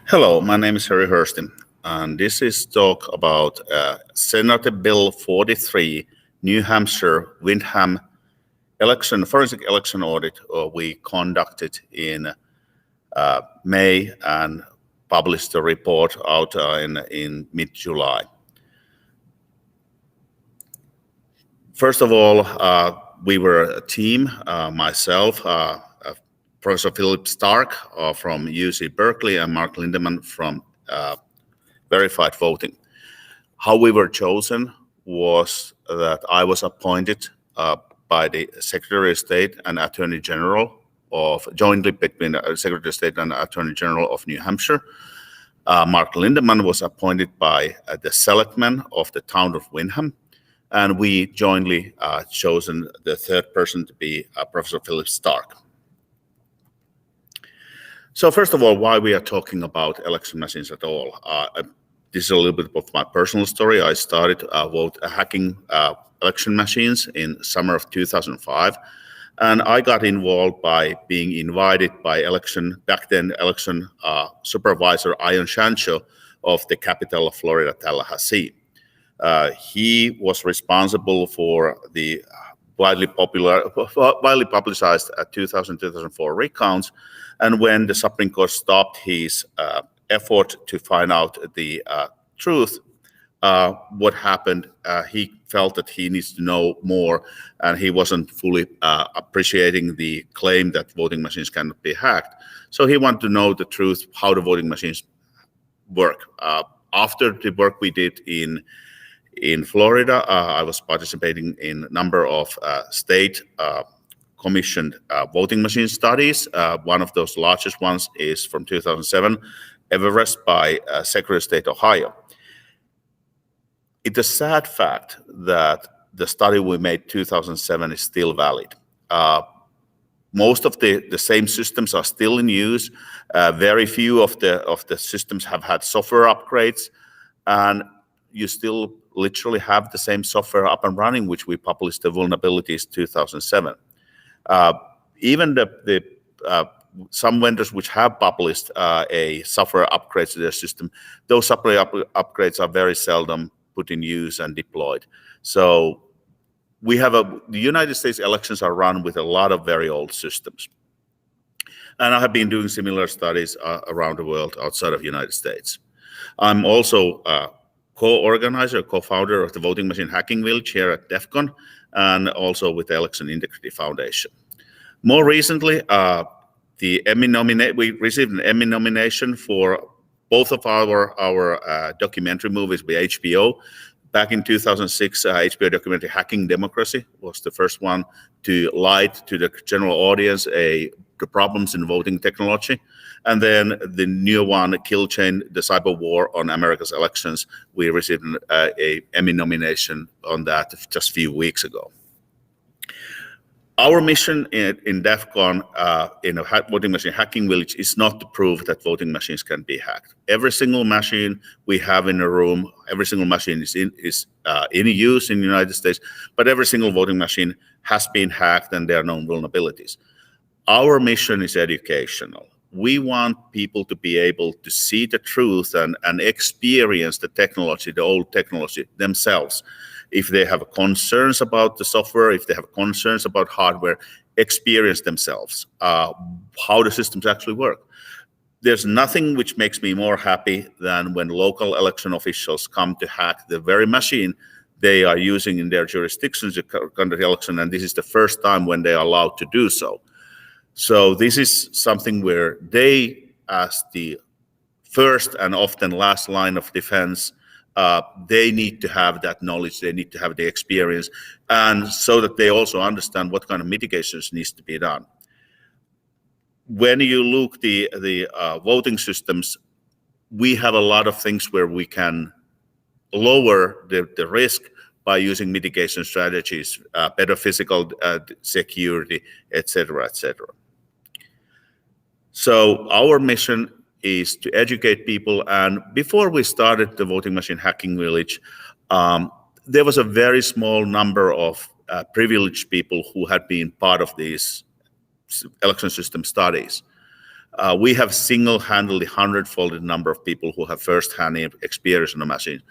Hello, my name is Harri Hursti, and this is talk about Senate Bill 43, New Hampshire Windham forensic election audit we conducted in May and published the report out in mid-July. First of all, we were a team, myself, Professor Philip Stark from UC Berkeley and Mark Lindemann from Verified Voting. How we were chosen was that I was appointed by the Secretary of State and Attorney General jointly between the Secretary of State and Attorney General of New Hampshire. Mark Lindemann was appointed by the selectmen of the town of Windham, and we jointly chosen the third person to be Professor Philip Stark. So first of all, why we are talking about election machines at all? This is a little bit of my personal story. I started hacking election machines in summer of 2005, and I got involved by being invited by election supervisor Ian Shancho of the capital of Florida, Tallahassee. He was responsible for the widely publicized 2000-2004 recounts, and when the Supreme Court stopped his effort to find out the truth, what happened, he felt that he needs to know more, and he wasn't fully appreciating the claim that voting machines cannot be hacked. So he wanted to know the truth, how the voting machines work. After the work we did in Florida, I was participating in a number of state commissioned voting machine studies. One of those largest ones is from 2007, Everest by Secretary of State, Ohio. It's a sad fact that the study we made 2007 is still valid. Most of the same systems are still in use. Very few of the systems have had software upgrades, and you still literally have the same software up and running, which we published the vulnerabilities 2007. Even some vendors which have published a software upgrade to their system, those software upgrades are very seldom put in use and deployed. So we have the United States elections are run with a lot of very old systems. And I have been doing similar studies around the world outside of the United States. I'm also co-organizer, co-founder of the Voting Machine Hacking Village here at DEF CON, and also with the Election Integrity Foundation. More recently, we received an Emmy nomination for both of our documentary movies by HBO. Back in 2006, HBO documentary Hacking Democracy was the first one to light to the general audience the problems in voting technology. And then the new one, Kill Chain, the cyber war on America's elections, we received a Emmy nomination on that just a few weeks ago. Our mission in DEF CON, in a voting machine hacking village, is not to prove that voting machines can be hacked. Every single machine we have in a room, every single machine is in use in the United States, but every single voting machine has been hacked and there are known vulnerabilities. Our mission is educational. We want people to be able to see the truth and experience the technology, the old technology themselves. If they have concerns about the software, if they have concerns about hardware, experience themselves how the systems actually work. There's nothing which makes me more happy than when local election officials come to hack the very machine they are using in their jurisdictions to conduct the election, and this is the first time when they are allowed to do so. So this is something where they, as the first and often last line of defense, they need to have that knowledge, they need to have the experience, and so that they also understand what kind of mitigations needs to be done. When you look the voting systems, we have a lot of things where we can lower the risk by using mitigation strategies, better physical security, etc., etc. So our mission is to educate people. And before we started the Voting Machine Hacking Village, there was a very small number of privileged people who had been part of these election system studies. We have single-handedly 100-folded number of people who have first-hand experience on the machine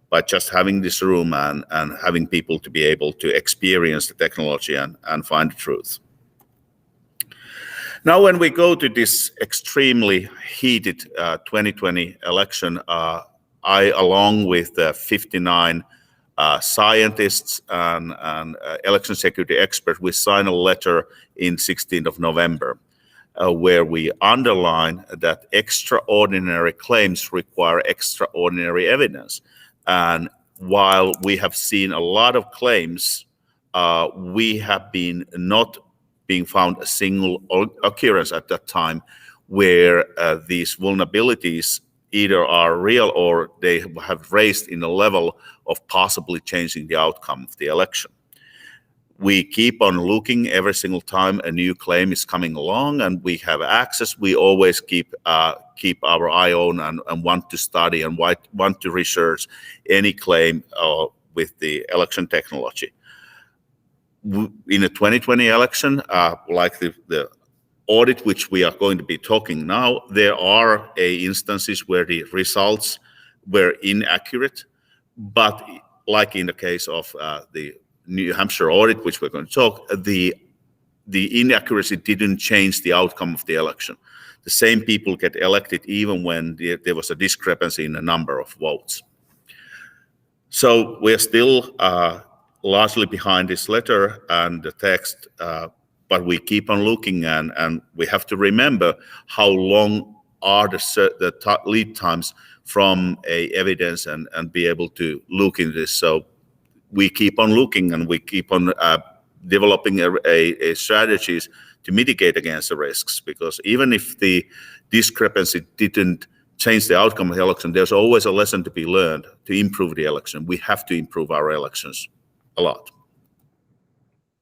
by just having this room and having people to be able to experience the technology and find the truth. Now, when we go to this extremely heated 2020 election, I, along with 59 scientists and election security experts, we signed a letter in 16th of November where we underline that extraordinary claims require extraordinary evidence. And while we have seen a lot of claims, we have been not being found a single occurrence at that time where these vulnerabilities either are real or they have raised in a level of possibly changing the outcome of the election. We keep on looking every single time a new claim is coming along and we have access. We always keep our eye on and want to study and want to research any claim with the election technology. In the 2020 election, like the audit, which we are going to be talking now, there are instances where the results were inaccurate, but like in the case of the New Hampshire audit, which we're going to talk, the inaccuracy didn't change the outcome of the election. The same people get elected even when there was a discrepancy in the number of votes. So we're still largely behind this letter and the text, but we keep on looking and we have to remember how long are the lead times from evidence and be able to look into this. So we keep on looking and we keep on developing a strategies to mitigate against the risks, because even if the discrepancy didn't change the outcome of the election, there's always a lesson to be learned to improve the election. We have to improve our elections a lot.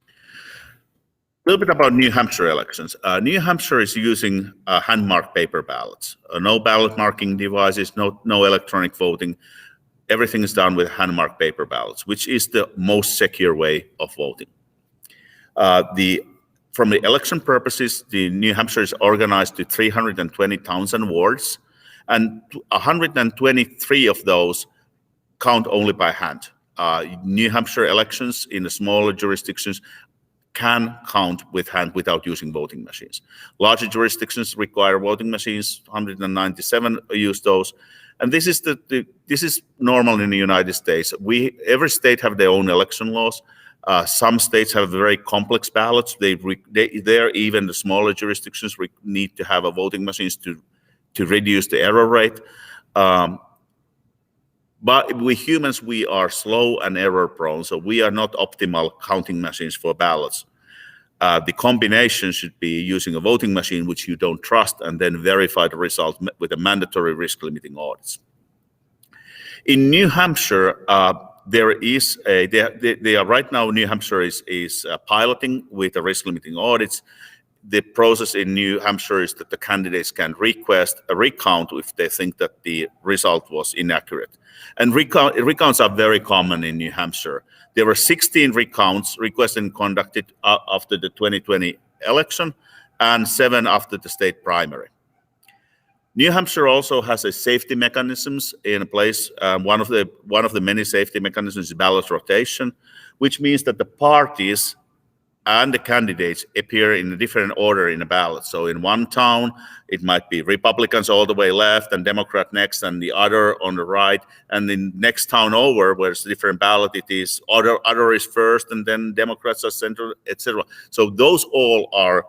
A little bit about New Hampshire elections. New Hampshire is using hand-marked paper ballots. No ballot marking devices, no electronic voting. Everything is done with hand-marked paper ballots, which is the most secure way of voting. From the election purposes, the New Hampshire is organized to 320 towns and wards, and 123 of those count only by hand. New Hampshire elections in the smaller jurisdictions can count with hand without using voting machines. Larger jurisdictions require voting machines. 197 use those, and this is normal in the United States. Every state have their own election laws. Some states have very complex ballots. Even the smaller jurisdictions need to have voting machines to reduce the error rate. But we humans, we are slow and error prone, so we are not optimal counting machines for ballots. The combination should be using a voting machine which you don't trust and then verify the result with a mandatory risk limiting audits. In New Hampshire, right now New Hampshire is piloting with the risk limiting audits. The process in New Hampshire is that the candidates can request a recount if they think that the result was inaccurate. And recounts are very common in New Hampshire. There were 16 recounts requested and conducted after the 2020 election and 7 after the state primary. New Hampshire also has a safety mechanisms in place. One of the many safety mechanisms is ballot rotation, which means that the parties and the candidates appear in a different order in a ballot. So in one town, it might be Republicans all the way left and Democrat next and the other on the right. And in next town over, where it's a different ballot, it is other is first and then Democrats are center, etc. So those all are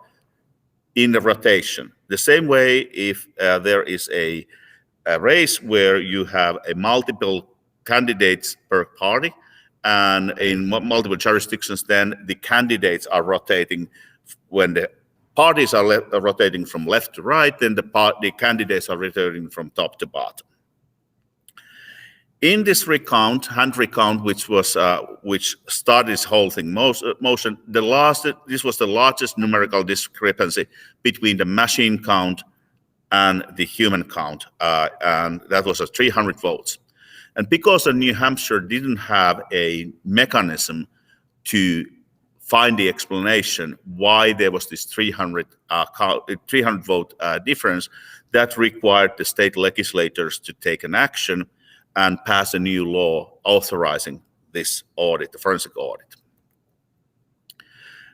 in the rotation. The same way if there is a race where you have a multiple candidates per party, and in multiple jurisdictions, then the candidates are rotating. When the parties are rotating from left to right, then the candidates are rotating from top to bottom. In this recount, hand recount, which started this whole thing motion, this was the largest numerical discrepancy between the machine count and the human count, and that was 300 votes. And because New Hampshire didn't have a mechanism to find the explanation why there was this 300 vote difference that required the state legislators to take an action and pass a new law authorizing this audit, the forensic audit.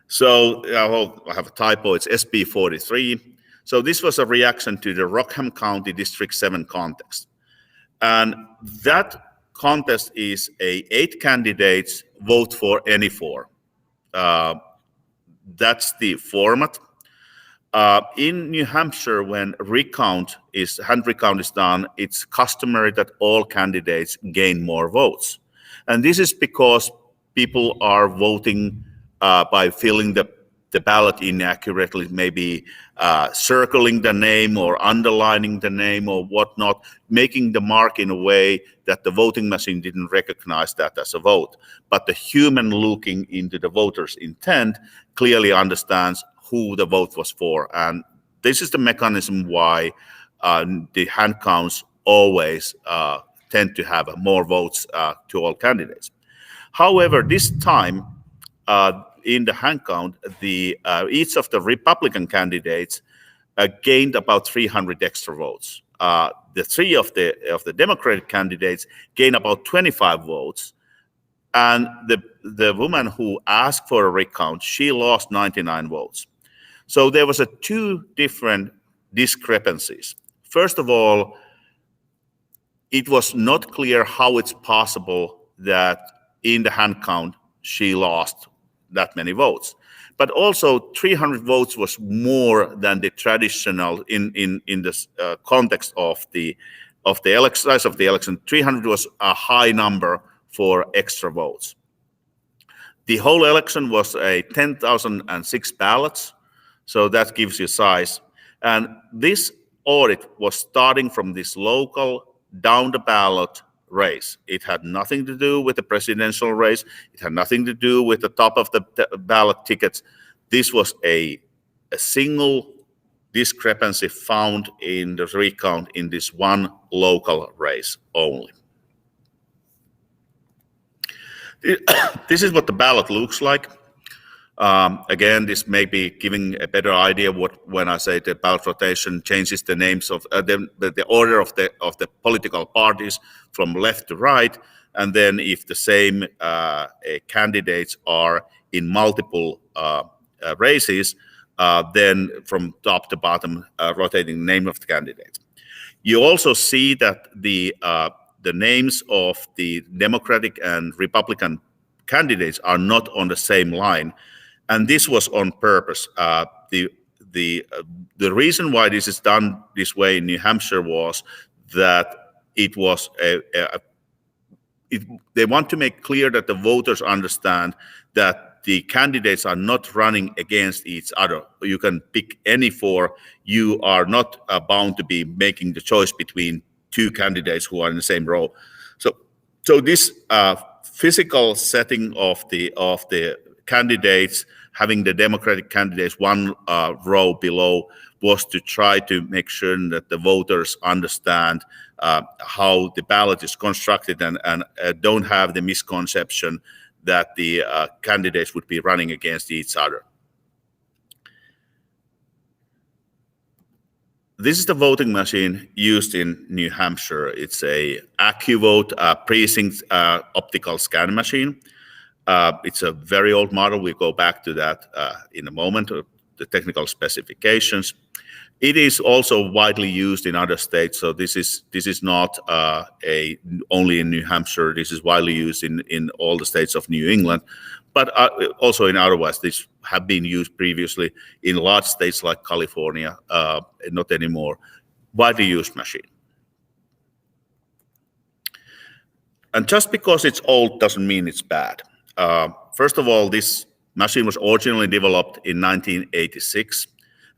So I have a typo, it's SB43. So this was a reaction to the Rockham County District 7 contest. And that contest is 8 candidates vote for any 4. That's the format. In New Hampshire, when hand recount is done, it's customary that all candidates gain more votes. And this is because people are voting by filling the ballot inaccurately, maybe circling the name or underlining the name or whatnot, making the mark in a way that the voting machine didn't recognize that as a vote. But the human looking into the voter's intent clearly understands who the vote was for. And this is the mechanism why the hand counts always tend to have more votes to all candidates. However, this time, in the hand count, each of the Republican candidates gained about 300 extra votes. The 3 of the Democratic candidates gained about 25 votes, and the woman who asked for a recount, she lost 99 votes. So there was 2 different discrepancies. First of all, it was not clear how it's possible that in the hand count she lost that many votes. But also 300 votes was more than the traditional in this context of the size of the election. 300 was a high number for extra votes. The whole election was 10,006 ballots, so that gives you size. And this audit was starting from this local down the ballot race. It had nothing to do with the presidential race. It had nothing to do with the top of the ballot tickets. This was a single discrepancy found in the recount in this one local race only. This is what the ballot looks like. Again, this may be giving a better idea when I say the ballot rotation changes the names of the order of the political parties from left to right, and then if the same candidates are in multiple races, then from top to bottom, rotating the name of the candidate. You also see that the names of the Democratic and Republican candidates are not on the same line. And this was on purpose. The reason why this is done this way in New Hampshire was that it was they want to make clear that the voters understand that the candidates are not running against each other. You can pick any 4. You are not bound to be making the choice between 2 candidates who are in the same row. So this physical setting of the candidates, having the Democratic candidates one row below, was to try to make sure that the voters understand how the ballot is constructed and don't have the misconception that the candidates would be running against each other. This is the voting machine used in New Hampshire. It's a AccuVote precinct optical scan machine. It's a very old model. We'll go back to that in a moment, the technical specifications. It is also widely used in other states, so this is not only in New Hampshire. This is widely used in all the states of New England, but also in otherwise. These have been used previously in large states like California, not anymore. Widely used machine. And just because it's old doesn't mean it's bad. First of all, this machine was originally developed in 1986,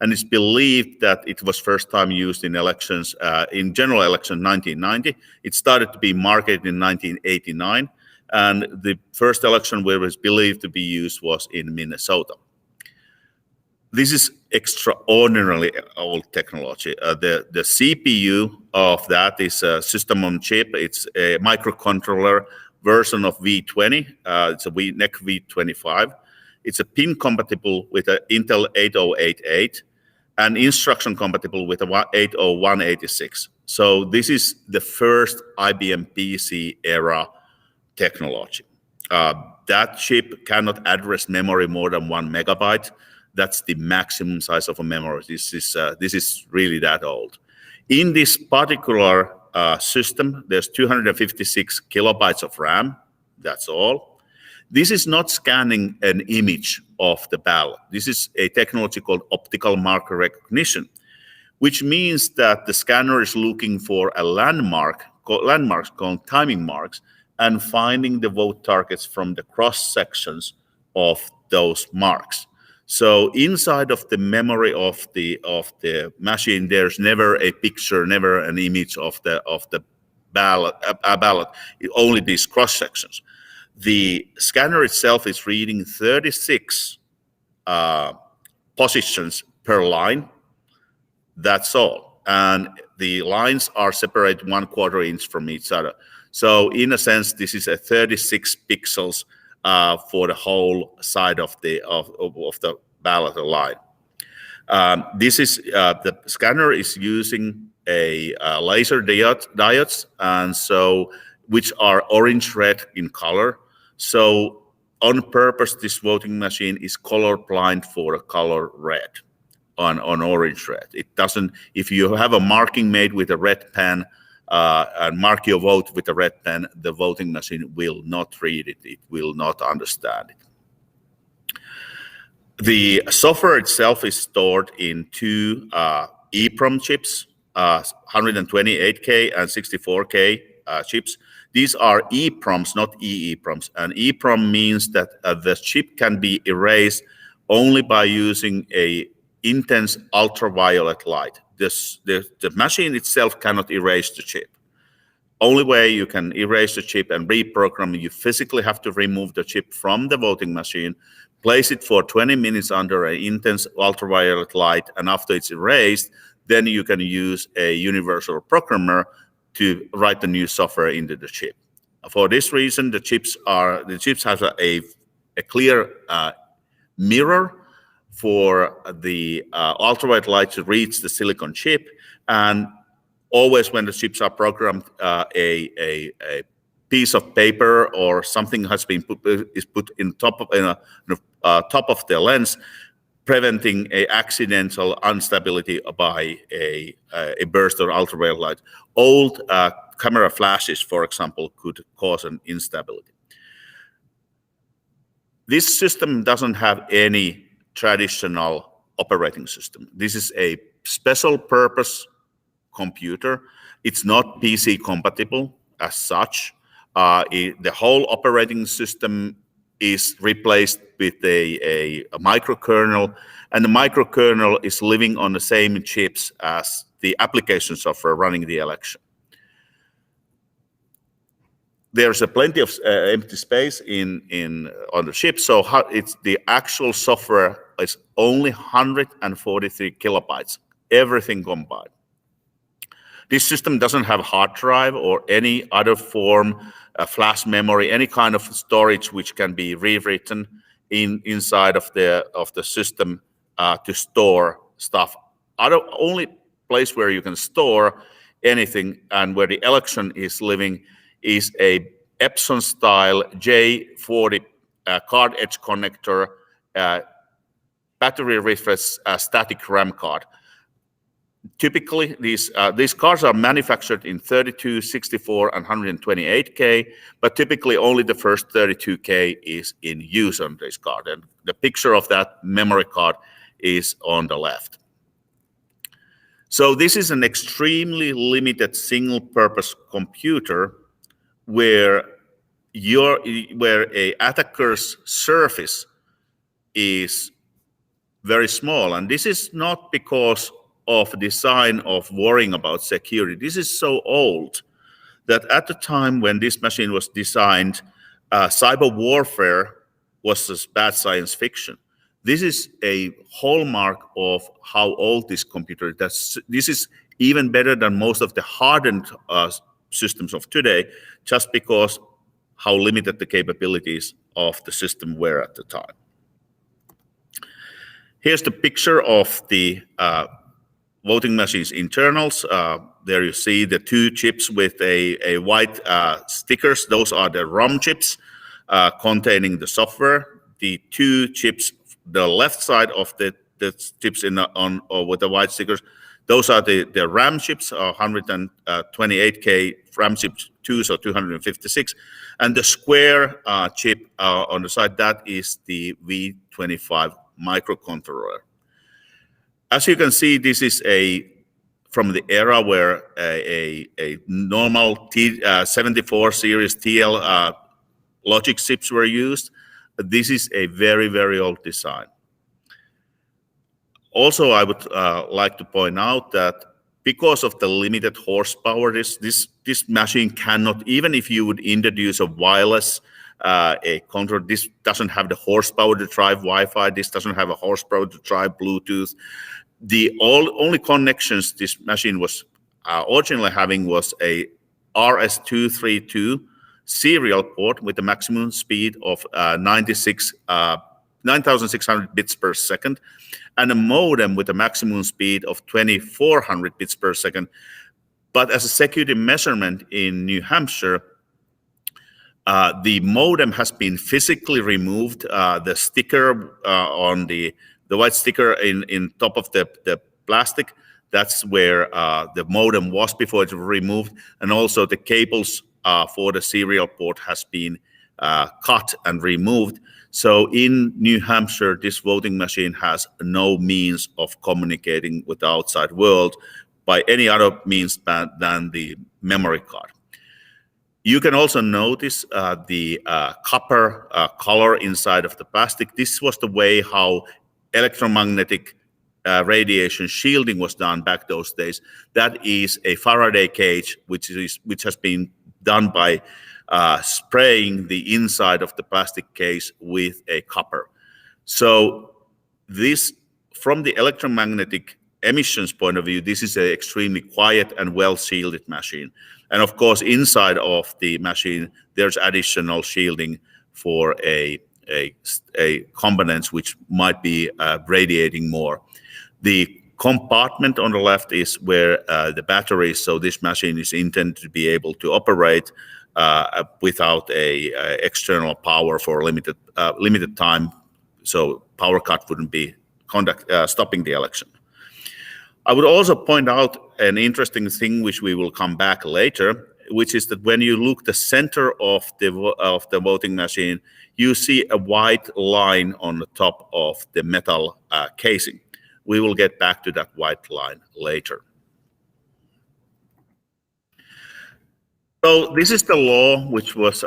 and it's believed that it was first time used in elections, in general election 1990. It started to be marketed in 1989, and the first election where it was believed to be used was in Minnesota. This is extraordinarily old technology. The CPU of that is a system on chip. It's a microcontroller version of V20. It's a NEC V25. It's a pin compatible with an Intel 8088 and instruction compatible with a 80186. So this is the first IBM PC era technology. That chip cannot address memory more than 1 megabyte. That's the maximum size of a memory. This is really that old. In this particular system, there's 256 kilobytes of RAM. That's all. This is not scanning an image of the ballot. This is a technology called optical marker recognition, which means that the scanner is looking for a landmarks called timing marks and finding the vote targets from the cross sections of those marks. So inside of the memory of the machine, there's never a picture, never an image of the ballot, only these cross sections. The scanner itself is reading 36 positions per line. That's all. And the lines are separated 1/4 inch from each other. So in a sense, this is a 36 pixels for the whole side of the ballot line. The scanner is using a laser diodes, and so which are orange-red in color. So on purpose, this voting machine is color blind for a color red on orange-red. It doesn't. If you have a marking made with a red pen and mark your vote with a red pen, the voting machine will not read it. It will not understand it. The software itself is stored in two EEPROM chips, 128K and 64K chips. These are EEPROMs, not EEPROMs. And EEPROM means that the chip can be erased only by using a intense ultraviolet light. The machine itself cannot erase the chip. Only way you can erase the chip and reprogram, you physically have to remove the chip from the voting machine, place it for 20 minutes under an intense ultraviolet light, and after it's erased, then you can use a universal programmer to write the new software into the chip. For this reason, the chips have a clear mirror for the ultraviolet light to reach the silicon chip, and always when the chips are programmed, a piece of paper or something has been put in top of the lens, preventing a accidental instability by a burst of ultraviolet light. Old camera flashes, for example, could cause an instability. This system doesn't have any traditional operating system. This is a special purpose computer. It's not PC compatible as such. The whole operating system is replaced with a microkernel, and the microkernel is living on the same chips as the application software running the election. There's plenty of empty space on the chip, so the actual software is only 143 kilobytes, everything combined. This system doesn't have hard drive or any other form, flash memory, any kind of storage which can be rewritten inside of the system to store stuff. Only place where you can store anything and where the election is living is a Epson-style J40 card edge connector, battery refresh static RAM card. Typically, these cards are manufactured in 32, 64, and 128K, but typically only the first 32K is in use on this card. And the picture of that memory card is on the left. So this is an extremely limited single-purpose computer where a attacker's surface is very small. And this is not because of design of worrying about security. This is so old that at the time when this machine was designed, cyber warfare was just bad science fiction. This is a hallmark of how old this computer is. This is even better than most of the hardened systems of today, just because how limited the capabilities of the system were at the time. Here's the picture of the voting machine's internals. There you see the two chips with a white stickers. Those are the ROM chips containing the software. The two chips, the left side of the chips with the white stickers, those are the RAM chips, 128K RAM chip 2, so 256. And the square chip on the side, that is the V25 microcontroller. As you can see, this is from the era where a normal 74 series TL logic chips were used. This is a very, very old design. Also, I would like to point out that because of the limited horsepower, this machine cannot, even if you would introduce a wireless a controller, this doesn't have the horsepower to drive Wi-Fi. This doesn't have a horsepower to drive Bluetooth. The only connections this machine was originally having was a RS-232 serial port with a maximum speed of 9,600 bits per second, and a modem with a maximum speed of 2,400 bits per second. But as a security measurement in New Hampshire, the modem has been physically removed. The sticker on the white sticker in top of the plastic, that's where the modem was before it was removed. And also the cables for the serial port has been cut and removed. So in New Hampshire, this voting machine has no means of communicating with the outside world by any other means than the memory card. You can also notice the copper color inside of the plastic. This was the way how electromagnetic radiation shielding was done back those days. That is a Faraday cage, which has been done by spraying the inside of the plastic case with a copper. So this, from the electromagnetic emissions point of view, this is an extremely quiet and well-shielded machine. And of course, inside of the machine, there's additional shielding for a components which might be radiating more. The compartment on the left is where the battery is, so this machine is intended to be able to operate without a external power for limited time, so power cut wouldn't be stopping the election. I would also point out an interesting thing which we will come back later, which is that when you look the center of the voting machine, you see a white line on the top of the metal casing. We will get back to that white line later. So this is the law which was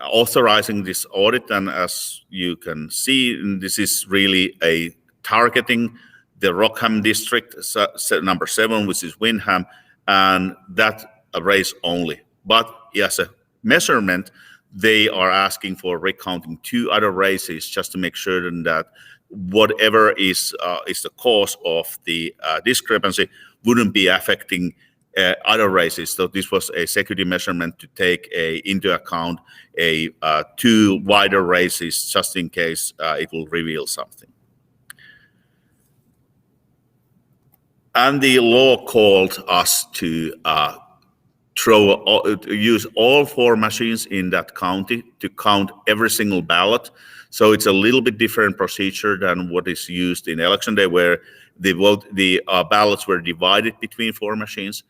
authorizing this audit, and as you can see, this is really a targeting the Rockham district, number 7, which is Windham, and that race only. But as a measurement, they are asking for recounting 2 other races just to make sure that whatever is the cause of the discrepancy wouldn't be affecting other races. So this was a security measurement to take into account 2 wider races just in case it will reveal something. And the law called us to use all 4 machines in that county to count every single ballot. So it's a little bit different procedure than what is used in election day, where the ballots were divided between 4 machines,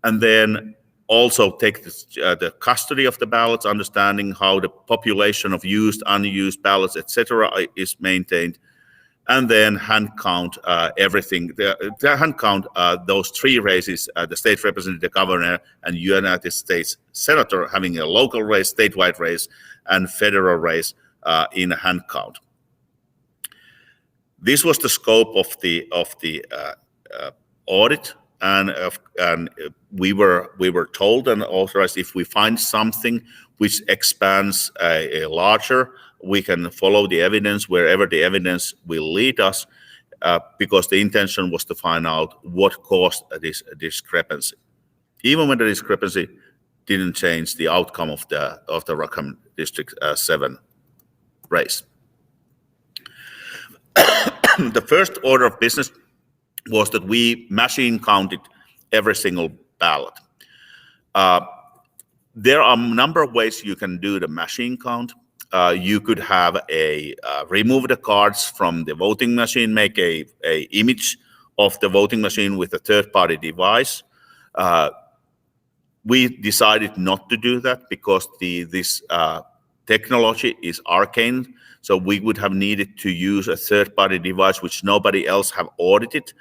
and then also take the custody of the ballots, understanding how the population of used, unused ballots, etc., is maintained. And then hand count everything. Hand count those 3 races: the state representative, the governor, and United States senator, having a local race, statewide race, and federal race in a hand count. This was the scope of the audit, and we were told and authorized, if we find something which expands a larger, we can follow the evidence wherever the evidence will lead us, because the intention was to find out what caused this discrepancy. Even when the discrepancy didn't change the outcome of the Rockham District 7 race. The first order of business was that we machine counted every single ballot. There are a number of ways you can do the machine count. You could have remove the cards from the voting machine, make a image of the voting machine with a third-party device. We decided not to do that because this technology is arcane. So we would have needed to use a third-party device which nobody else have audited.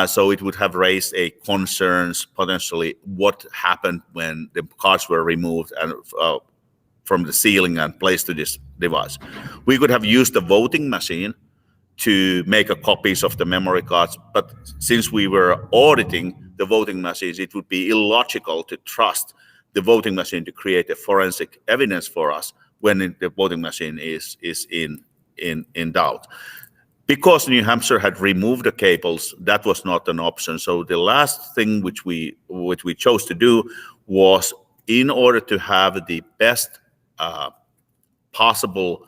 So it would have raised a concerns potentially what happened when the cards were removed and from the ceiling and placed to this device. We could have used the voting machine to make copies of the memory cards, but since we were auditing the voting machines, it would be illogical to trust the voting machine to create a forensic evidence for us when the voting machine is in doubt. Because New Hampshire had removed the cables, that was not an option. So the last thing which we chose to do was, in order to have the best possible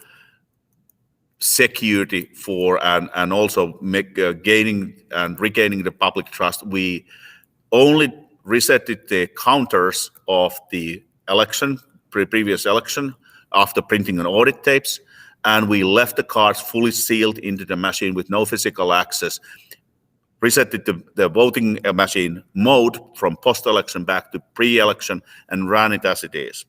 security for and also gaining and regaining the public trust, we only resetted the counters of the previous election after printing an audit tapes, and we left the cards fully sealed into the machine with no physical access, resetted the voting machine mode from post-election back to pre-election, and ran it as it is.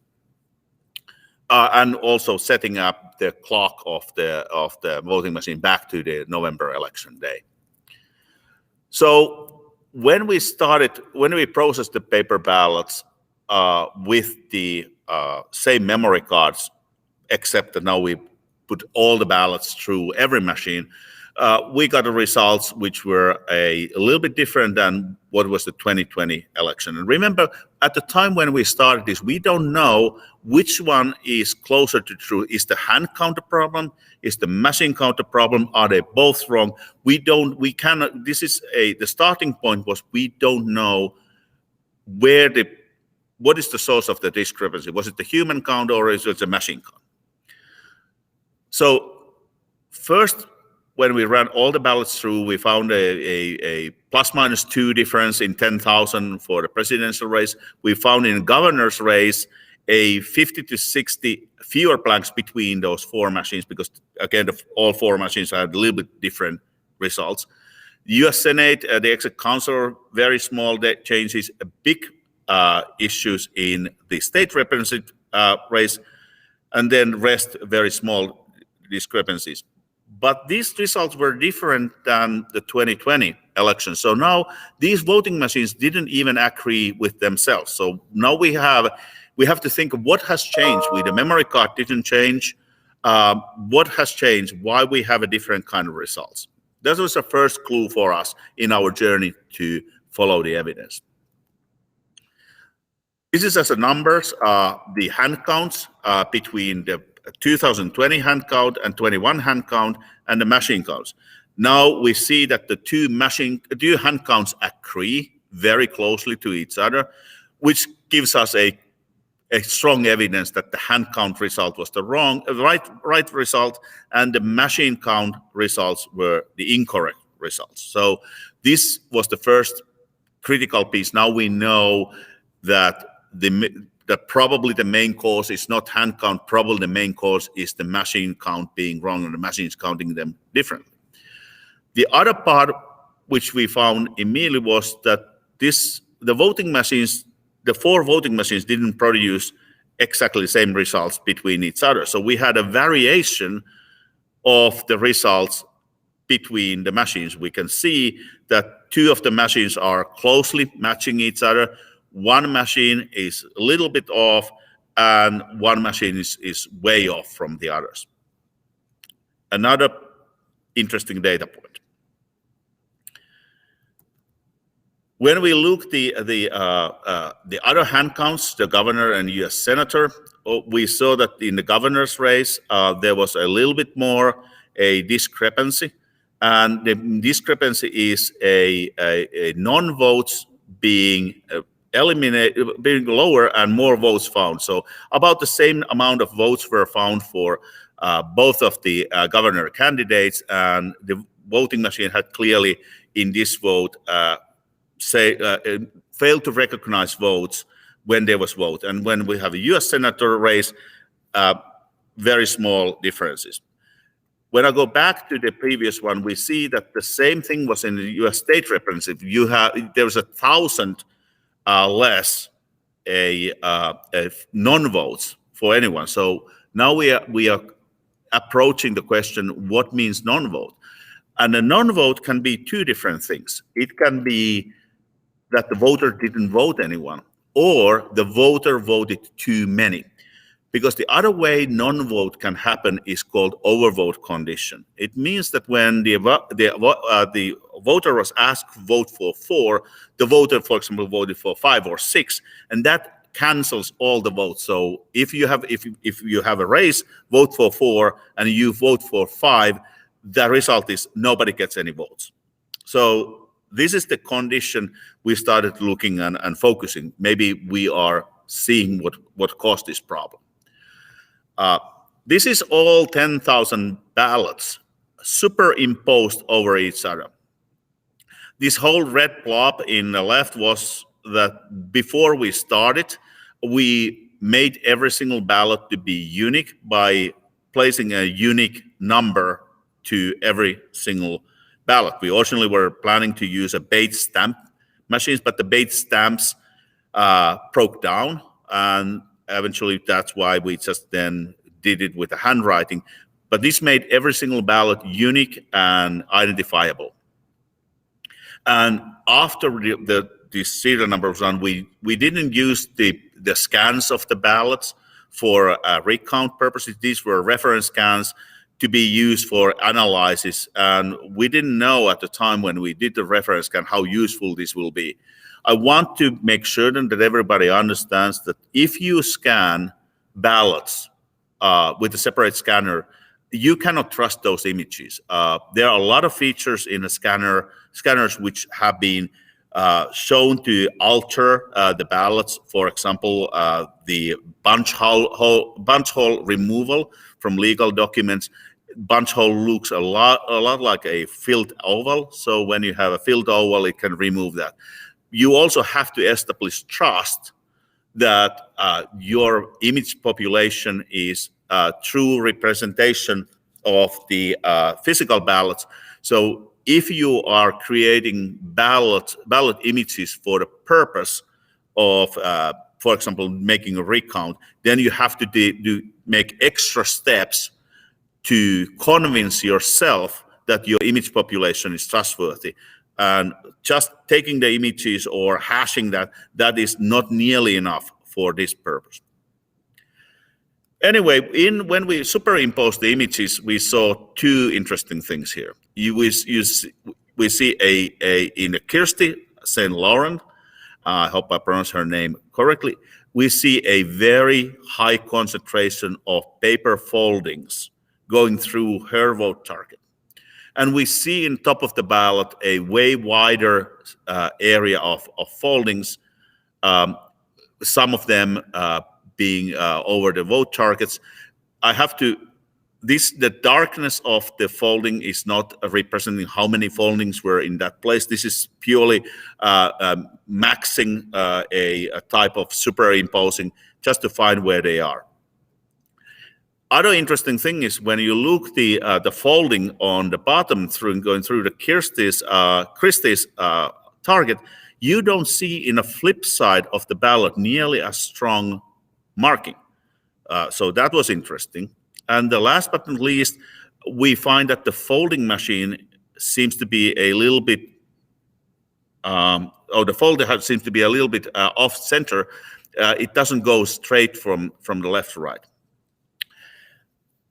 And also setting up the clock of the voting machine back to the November election day. So when we processed the paper ballots with the same memory cards, except that now we put all the ballots through every machine, we got the results which were a little bit different than what was the 2020 election. And remember, at the time when we started this, we don't know which one is closer to true. Is the hand count a problem? Is the machine count a problem? Are they both wrong? We cannot, the starting point was we don't know what is the source of the discrepancy. Was it the human count or is it the machine count? So first, when we ran all the ballots through, we found a ±2 difference in 10,000 for the presidential race. We found in governor's race a 50 to 60 fewer blanks between those four machines because, again, all four machines had a little bit different results. The U.S. Senate, the exec council, very small changes, big issues in the state representative race, and then rest very small discrepancies. But these results were different than the 2020 election. So now these voting machines didn't even agree with themselves. So now we have to think of what has changed. The memory card didn't change. What has changed? Why we have a different kind of results? That was the first clue for us in our journey to follow the evidence. This is as a numbers, the hand counts between the 2020 hand count and 21 hand count and the machine counts. Now we see that the two hand counts agree very closely to each other, which gives us a strong evidence that the hand count result was the right result, and the machine count results were the incorrect results. So this was the first critical piece. Now we know that probably the main cause is not hand count. Probably the main cause is the machine count being wrong and the machines counting them differently. The other part which we found immediately was that the four voting machines didn't produce exactly the same results between each other. So we had a variation of the results between the machines. We can see that two of the machines are closely matching each other. One machine is a little bit off, and one machine is way off from the others. Another interesting data point. When we look the other hand counts, the governor and U.S. senator, we saw that in the governor's race there was a little bit more a discrepancy, and the discrepancy is a non-votes being eliminated, being lower and more votes found. So about the same amount of votes were found for both of the governor candidates, and voting machine had clearly in this vote failed to recognize votes when there was vote. And when we have a US Senator race, very small differences. When I go back to the previous one, we see that the same thing was in the US state representative. There was 1,000 less non-votes for anyone. So now we are approaching the question, what means non-vote? And a non-vote can be two different things. It can be that the voter didn't vote anyone, or the voter voted too many. Because the other way non-vote can happen is called overvote condition. It means that when the voter was asked to vote for 4, the voter, for example, voted for 5 or 6, and that cancels all the votes. So if you have a race, vote for 4, and you vote for 5, the result is nobody gets any votes. So this is the condition we started looking and focusing. Maybe we are seeing what caused this problem. This is all 10,000 ballots superimposed over each other. This whole red blob in the left was that before we started, we made every single ballot to be unique by placing a unique number to every single ballot. We originally were planning to use a Bates stamp machines, but the Bates stamps broke down, and eventually that's why we just then did it with the handwriting. But this made every single ballot unique and identifiable. And after the serial number was done, we didn't use the scans of the ballots for recount purposes. These were reference scans to be used for analysis. And we didn't know at the time when we did the reference scan how useful this will be. I want to make sure that everybody understands that if you scan ballots with a separate scanner, you cannot trust those images. There are a lot of features in a scanners which have been shown to alter the ballots. For example, the bunch hole removal from legal documents. Bunch hole looks a lot like a filled oval. So when you have a filled oval, it can remove that. You also have to establish trust that your image population is a true representation of the physical ballots. So if you are creating ballot images for the purpose of, for example, making a recount, then you have to make extra steps to convince yourself that your image population is trustworthy. And just taking the images or hashing that is not nearly enough for this purpose. Anyway, when we superimposed the images, we saw two interesting things here. We see in Hursti St. Laurent, I hope I pronounced her name correctly, we see a very high concentration of paper foldings going through her vote target. And we see in top of the ballot a way wider area of foldings, some of them being over the vote targets. The darkness of the folding is not representing how many foldings were in that place. This is purely maxing a type of superimposing just to find where they are. Other interesting thing is when you look the folding on the bottom going through the Christie's target, you don't see in a flip side of the ballot nearly as strong marking. So that was interesting. And the last but not least, we find that the folding machine seems to be a little bit, the folder seems to be a little bit off center. It doesn't go straight from the left to right.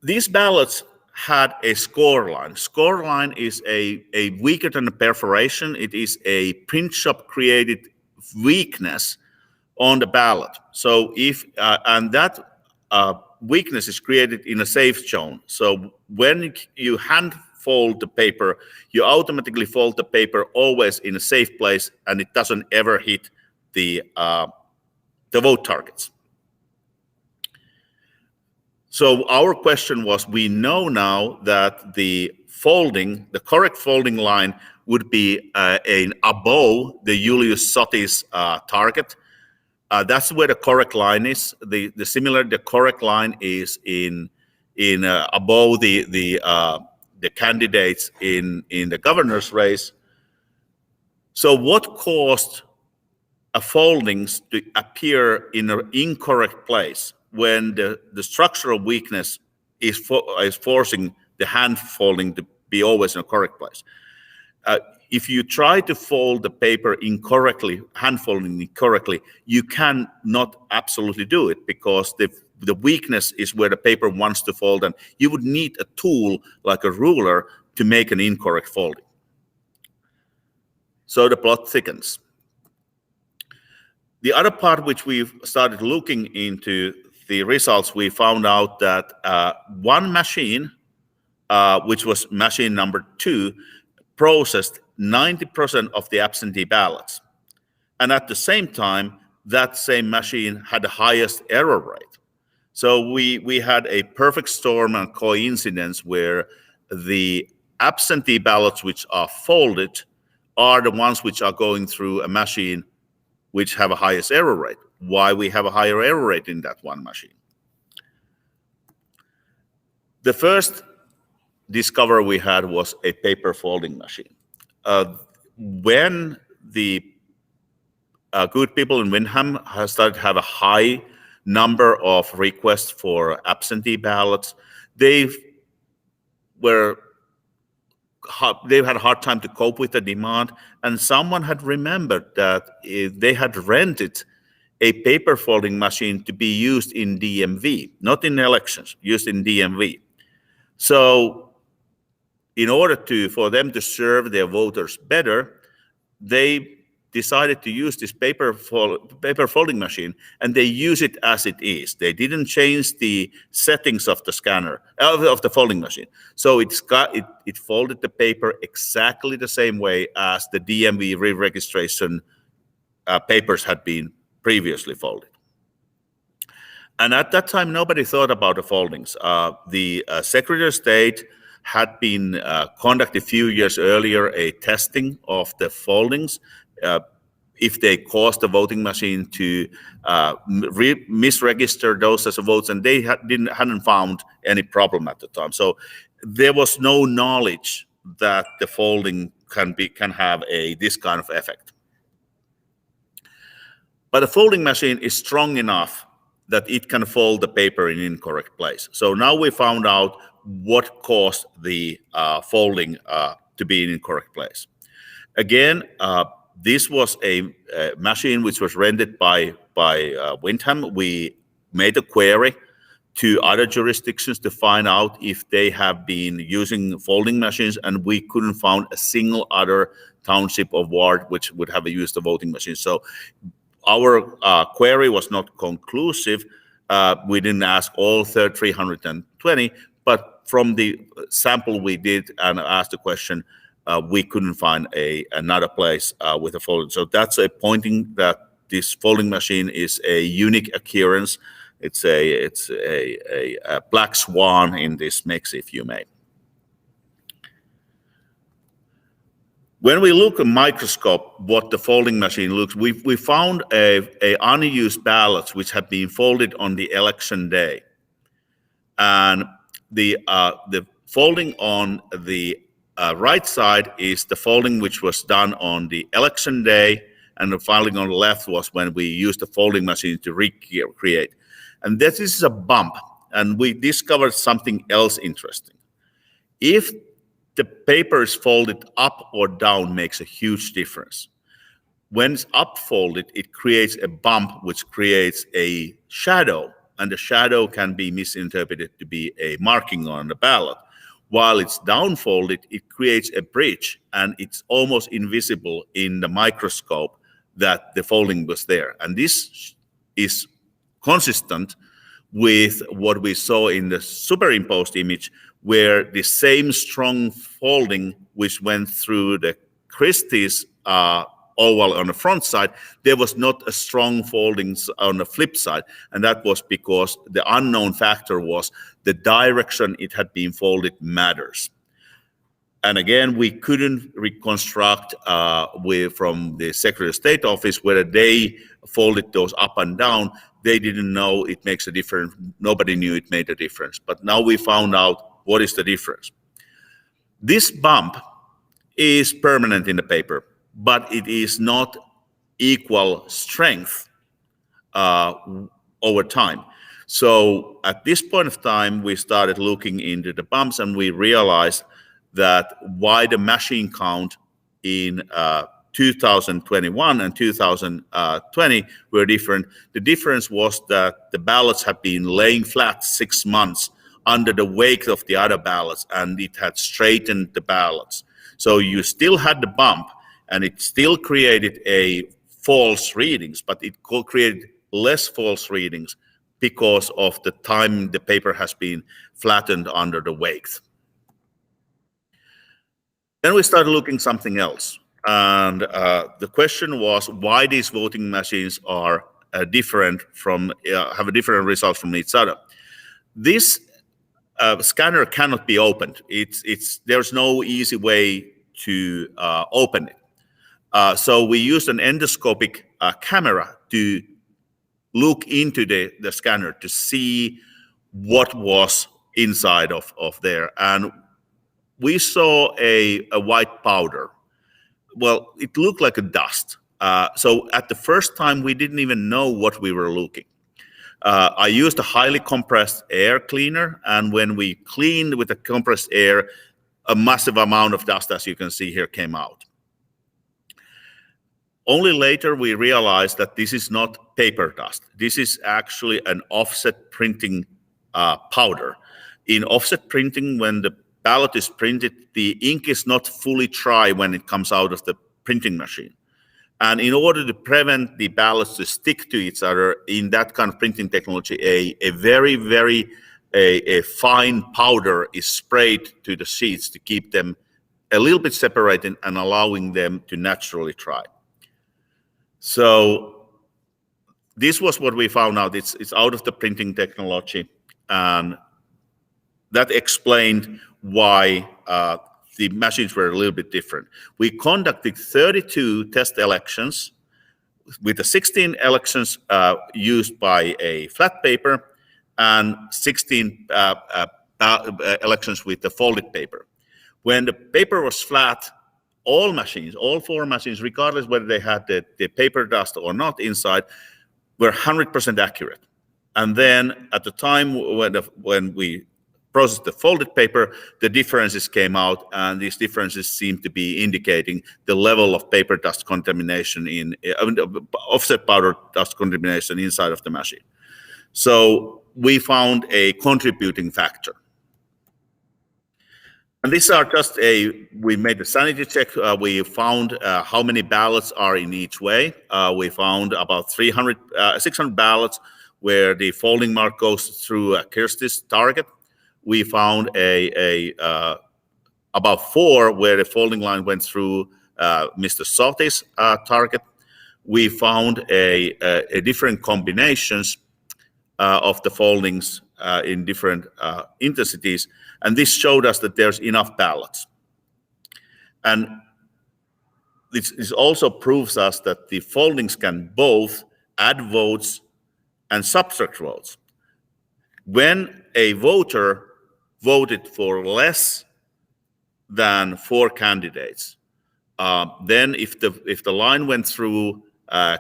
These ballots had a score line. Score line is a weaker than a perforation. It is a print shop created weakness on the ballot. So and that weakness is created in a safe zone. So when you hand fold the paper, you automatically fold the paper always in a safe place, and it doesn't ever hit the vote targets. So our question was, we know now that the folding, the correct folding line would be above the Julius Sotti's target. That's where the correct line is. The correct line is in above the candidates in the governor's race. So what caused foldings to appear in an incorrect place when the structural weakness is forcing the hand folding to be always in a correct place? If you try to fold the paper incorrectly, hand folding incorrectly, you can not absolutely do it, because the weakness is where the paper wants to fold, and you would need a tool like a ruler to make an incorrect folding. So the plot thickens. The other part which we've started looking into the results, we found out that one machine, which was machine number 2, processed 90% of the absentee ballots. And at the same time, that same machine had the highest error rate. So we had a perfect storm and coincidence where the absentee ballots which are folded are the ones which are going through a machine which have a highest error rate. Why we have a higher error rate in that one machine? The first discovery we had was a paper folding machine. When the good people in Windham have started to have a high number of requests for absentee ballots, they've had a hard time to cope with the demand, and someone had remembered that they had rented a paper folding machine to be used in DMV, not in elections, used in DMV. So in order for them to serve their voters better, they decided to use this paper folding machine, and they use it as it is. They didn't change the settings of the scanner, of the folding machine. So it folded the paper exactly the same way as the DMV re-registration papers had been previously folded. And at that time, nobody thought about the foldings. The Secretary of State had been conducted a few years earlier a testing of the foldings if they caused the voting machine to misregister those as votes, and they hadn't found any problem at the time. So there was no knowledge that the folding can have this kind of effect. But a folding machine is strong enough that it can fold the paper in incorrect place. So now we found out what caused the folding to be in incorrect place. Again, this was a machine which was rented by Windham. We made a query to other jurisdictions to find out if they have been using folding machines, and we couldn't find a single other township or ward which would have used a voting machine. So our query was not conclusive. We didn't ask all 320, but from the sample we did and asked the question, we couldn't find another place with a folding. So that's a pointing that this folding machine is a unique occurrence. It's a black swan in this mix, if you may. When we look at microscope, what the folding machine looks, we found a unused ballots which had been folded on the election day, and the folding on the right side is the folding which was done on the election day, and the folding on the left was when we used the folding machine to recreate. And this is a bump, and we discovered something else interesting. If the paper is folded up or down makes a huge difference. When it's up folded, it creates a bump which creates a shadow, and the shadow can be misinterpreted to be a marking on the ballot. While it's down folded, it creates a bridge, and it's almost invisible in the microscope that the folding was there. And this is consistent with what we saw in the superimposed image, where the same strong folding which went through the Christie's oval on the front side, there was not a strong foldings on the flip side. And that was because the unknown factor was the direction it had been folded matters. And again, we couldn't reconstruct from the Secretary of State office whether they folded those up and down. They didn't know it makes a difference. Nobody knew it made a difference. But now we found out what is the difference. This bump is permanent in the paper, but it is not equal strength over time. So at this point of time, we started looking into the bumps, and we realized that why the machine count in 2021 and 2020 were different. The difference was that the ballots had been laying flat 6 months under the weight of the other ballots, and it had straightened the ballots. So you still had the bump, and it still created a false readings, but it created less false readings because of the time the paper has been flattened under the weight. Then we started looking something else, and the question was why these voting machines are different from have a different result from each other. This scanner cannot be opened. There's no easy way to open it. So we used an endoscopic camera to look into the scanner to see what was inside of there. And we saw a white powder. Well, it looked like a dust. So at the first time, we didn't even know what we were looking. I used a highly compressed air cleaner, and when we cleaned with the compressed air, a massive amount of dust, as you can see here, came out. Only later we realized that this is not paper dust. This is actually an offset printing powder. In offset printing, when the ballot is printed, the ink is not fully dry when it comes out of the printing machine. And in order to prevent the ballots to stick to each other, in that kind of printing technology, a very, very fine powder is sprayed to the sheets to keep them a little bit separated and allowing them to naturally dry. So this was what we found out. It's out of the printing technology, and that explained why the machines were a little bit different. We conducted 32 test elections, with the 16 elections used by a flat paper and 16 elections with the folded paper. When the paper was flat, all machines, all 4 machines, regardless whether they had the paper dust or not inside, were 100% accurate. And then at the time when we processed the folded paper, the differences came out, and these differences seem to be indicating the level of paper dust contamination offset powder dust contamination inside of the machine. So we found a contributing factor. And these are just we made a sanity check. We found how many ballots are in each way. We found about 600 ballots where the folding mark goes through Kirsti's target. We found about 4 where the folding line went through Mr. Soti's target. We found a different combinations of the foldings in different intensities, and this showed us that there's enough ballots. And this also proves us that the foldings can both add votes and subtract votes. When a voter voted for less than 4 candidates, then if the line went through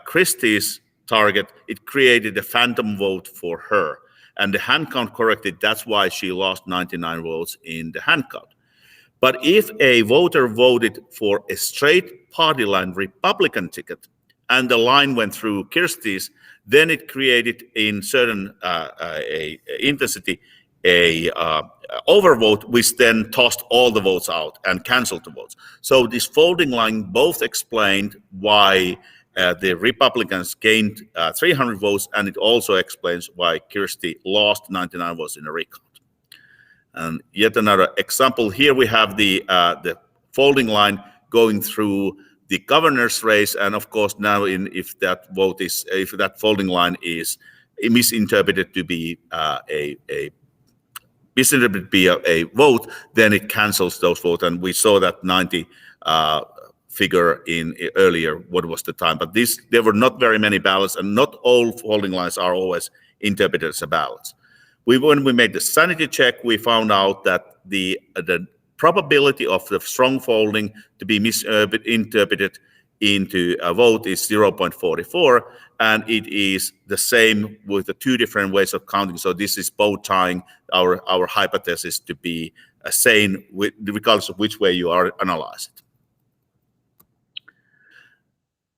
Christie's target, it created a phantom vote for her. And the hand count corrected. That's why she lost 99 votes in the hand count. But if a voter voted for a straight party line Republican ticket and the line went through Kirsti's, then it created in certain intensity a overvote, which then tossed all the votes out and canceled the votes. So this folding line both explained why the Republicans gained 300 votes, and it also explains why Kirsti lost 99 votes in a recount. And yet another example here, we have the folding line going through the governor's race, and of course now if that folding line is misinterpreted to be a misinterpreted to be a vote, then it cancels those votes. And we saw that 90 figure in earlier, what was the time. But there were not very many ballots, and not all folding lines are always interpreted as ballots. When we made the sanity check, we found out that the probability of the strong folding to be misinterpreted into a vote is 0.44, and it is the same with the two different ways of counting. So this is both tying our hypothesis to be sane regardless of which way you are analyzed.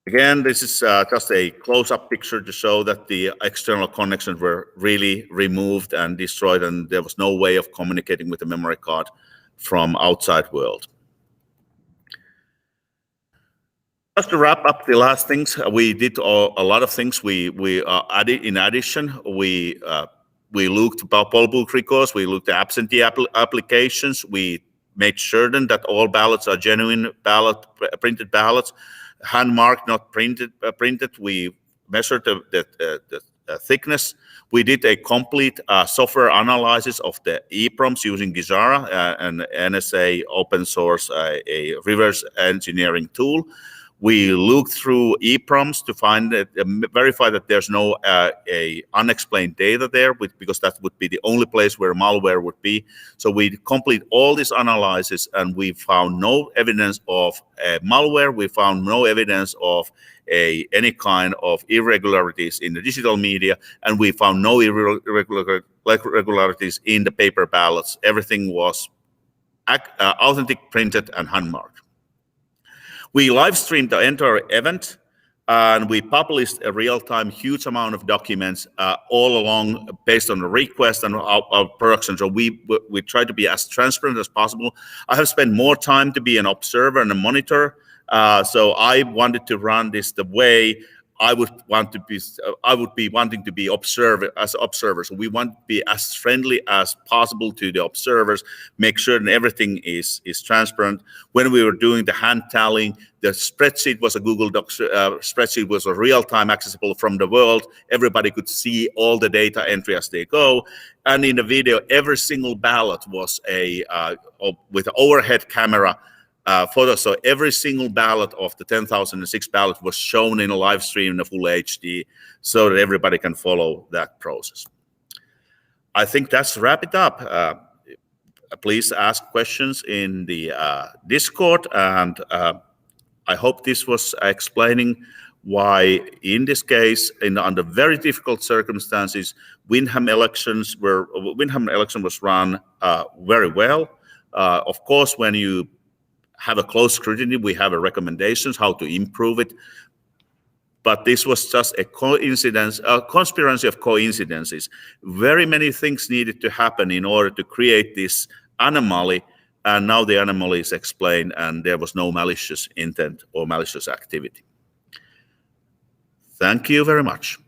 Again, this is just a close-up picture to show that the external connections were really removed and destroyed, and there was no way of communicating with the memory card from outside world. Just to wrap up the last things, we did a lot of things. We added, in addition, we looked at poll book records, we looked at absentee applications, we made certain that all ballots are genuine printed ballots. Hand marked, not printed. We measured the thickness. We did a complete software analysis of the EEPROMs using Gizara, an NSA open source, a reverse engineering tool. We looked through EEPROMs to find that, verify that there's no unexplained data there, because that would be the only place where malware would be. So we complete all this analysis, and we found no evidence of malware. We found no evidence of any kind of irregularities in the digital media, and we found no irregularities in the paper ballots. Everything was authentic, printed, and hand-marked. We live streamed the entire event, and we published a real-time huge amount of documents all along based on the request and our production. So we tried to be as transparent as possible. I have spent more time to be an observer and a monitor. So I wanted to run this the way I would want to be. I would be wanting to be observers. So we want to be as friendly as possible to the observers, make sure that everything is transparent. When we were doing the hand tallying, the spreadsheet was a Google Docs spreadsheet, was a real-time accessible from the world. Everybody could see all the data entry as they go. And in the video, every single ballot was with an overhead camera photo. So every single ballot of the 10,006 ballots was shown in a live stream in a full HD, so that everybody can follow that process. I think that's wrap it up. Please ask questions in the Discord, and I hope this was explaining why, in this case, under very difficult circumstances, Windham election was run very well. Of course, when you have a close scrutiny, we have recommendations how to improve it. But this was just a coincidence, a conspiracy of coincidences. Very many things needed to happen in order to create this anomaly, and now the anomaly is explained, and there was no malicious intent or malicious activity. Thank you very much.